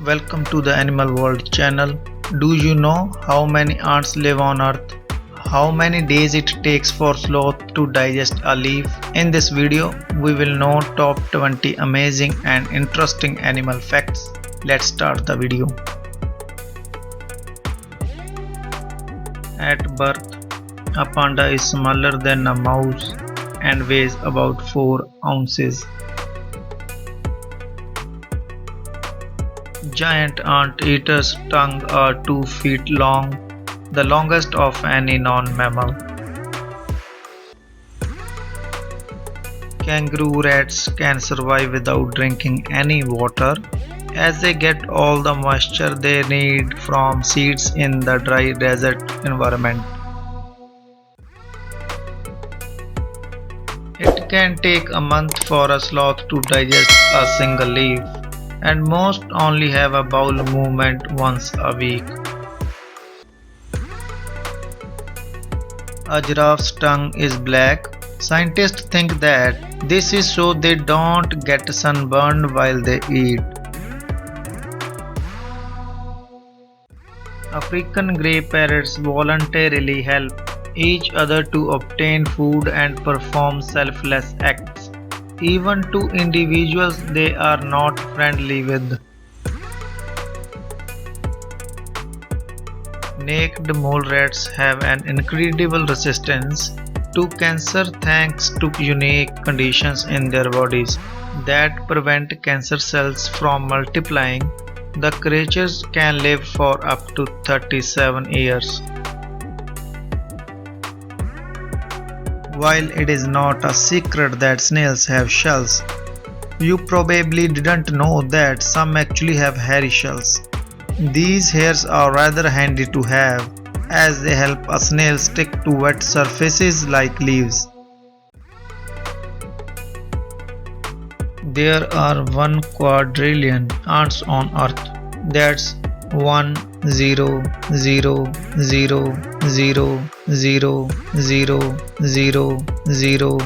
Welcome to the Animal World channel. Do you know how many ants live on earth? How many days it takes for sloth to digest a leaf? In this video, we will know top 20 amazing and interesting animal facts. Let's start the video. At birth, a panda is smaller than a mouse and weighs about 4 ounces. Giant ant-eater's tongue are 2 feet long, the longest of any non-mammal. Kangaroo rats can survive without drinking any water, as they get all the moisture they need from seeds in the dry desert environment. It can take a month for a sloth to digest a single leaf, and most only have a bowel movement once a week. A giraffe's tongue is black. Scientists think that this is so they don't get sunburned while they eat. African grey parrots voluntarily help each other to obtain food and perform selfless acts, even to individuals they are not friendly with. Naked mole rats have an incredible resistance to cancer thanks to unique conditions in their bodies that prevent cancer cells from multiplying. The creatures can live for up to 37 years. While it is not a secret that snails have shells, you probably didn't know that some actually have hairy shells. These hairs are rather handy to have, as they help a snail stick to wet surfaces like leaves. There are 1 quadrillion ants on earth. That's 1 0 0 0 0 0 0 0 0 0 0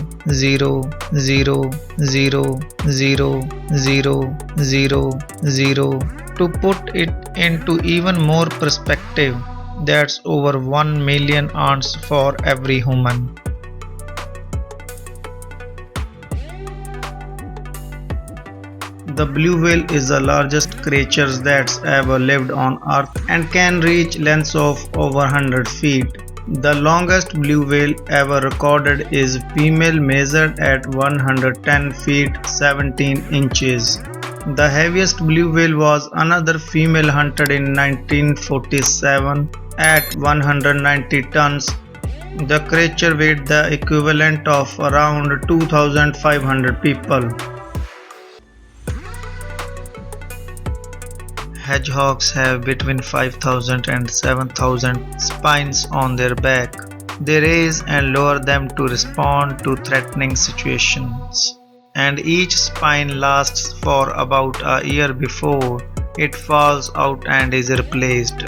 0 0 0 0 0. To put it into even more perspective, that's over 1 million ants for every human. The blue whale is the largest creature that's ever lived on earth and can reach lengths of over 100 feet. The longest blue whale ever recorded is female, measured at 110 feet 17 inches. The heaviest blue whale was another female hunted in 1947 at 190 tons. The creature weighed the equivalent of around 2,500 people. Hedgehogs have between 5,000 and 7,000 spines on their back. They raise and lower them to respond to threatening situations, and each spine lasts for about a year before it falls out and is replaced.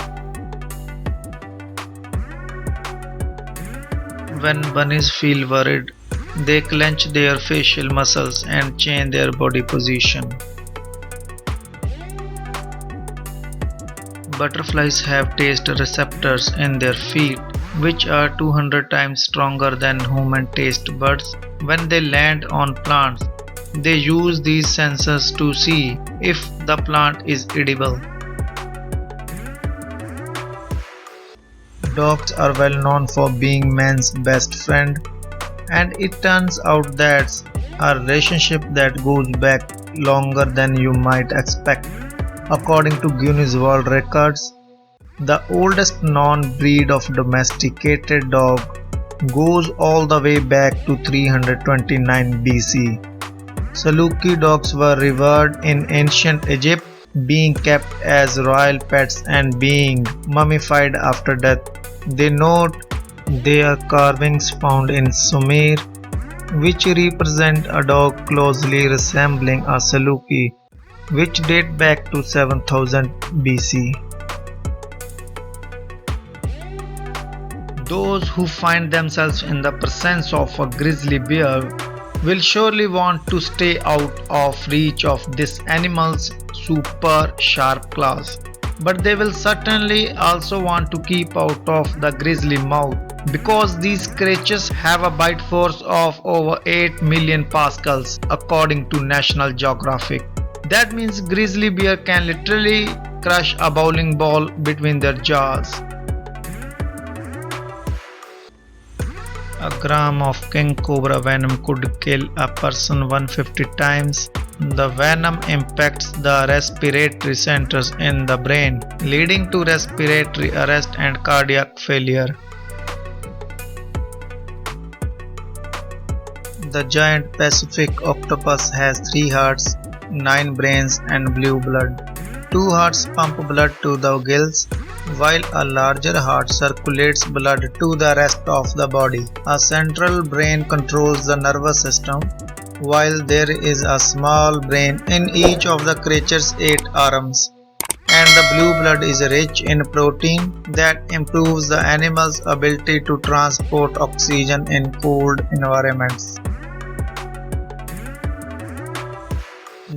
When bunnies feel worried, they clench their facial muscles and change their body position. Butterflies have taste receptors in their feet, which are 200 times stronger than human taste buds. When they land on plants, they use these sensors to see if the plant is edible. Dogs are well known for being man's best friend, and it turns out that's a relationship that goes back longer than you might expect. According to Guinness World Records, the oldest known breed of domesticated dog goes all the way back to 329 BC. Saluki dogs were revered in ancient Egypt, being kept as royal pets and being mummified after death. They note their carvings found in Sumer, which represent a dog closely resembling a Saluki, which date back to 7000 BC. Those who find themselves in the presence of a grizzly bear will surely want to stay out of reach of this animal's super sharp claws. But they will certainly also want to keep out of the grizzly mouth because these creatures have a bite force of over 8 million pascals according to National Geographic. That means grizzly bear can literally crush a bowling ball between their jaws. A gram of king cobra venom could kill a person 150 times. The venom impacts the respiratory centers in the brain, leading to respiratory arrest and cardiac failure. The giant Pacific octopus has 3 hearts, 9 brains, and blue blood. 2 hearts pump blood to the gills, while a larger heart circulates blood to the rest of the body. A central brain controls the nervous system, while there is a small brain in each of the creature's 8 arms. And the blue blood is rich in protein that improves the animal's ability to transport oxygen in cold environments.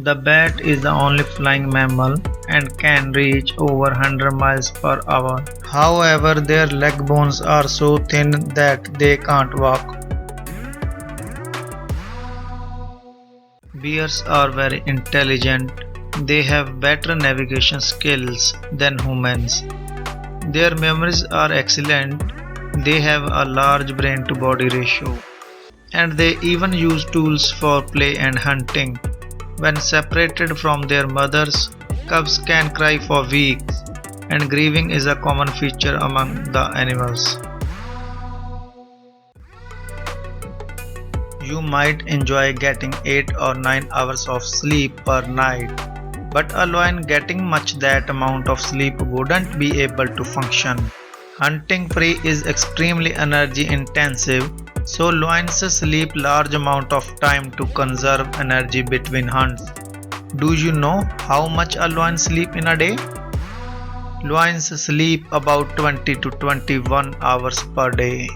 The bat is the only flying mammal and can reach over 100 miles per hour. However, their leg bones are so thin that they can't walk. Bears are very intelligent. They have better navigation skills than humans. Their memories are excellent. They have a large brain to body ratio. And they even use tools for play and hunting. When separated from their mothers, cubs can cry for weeks, and grieving is a common feature among the animals. You might enjoy getting 8 or 9 hours of sleep per night, but a lion getting much that amount of sleep wouldn't be able to function. Hunting prey is extremely energy intensive, so lions sleep large amount of time to conserve energy between hunts. Do you know how much a lion sleep in a day? Lions sleep about 20 to 21 hours per day.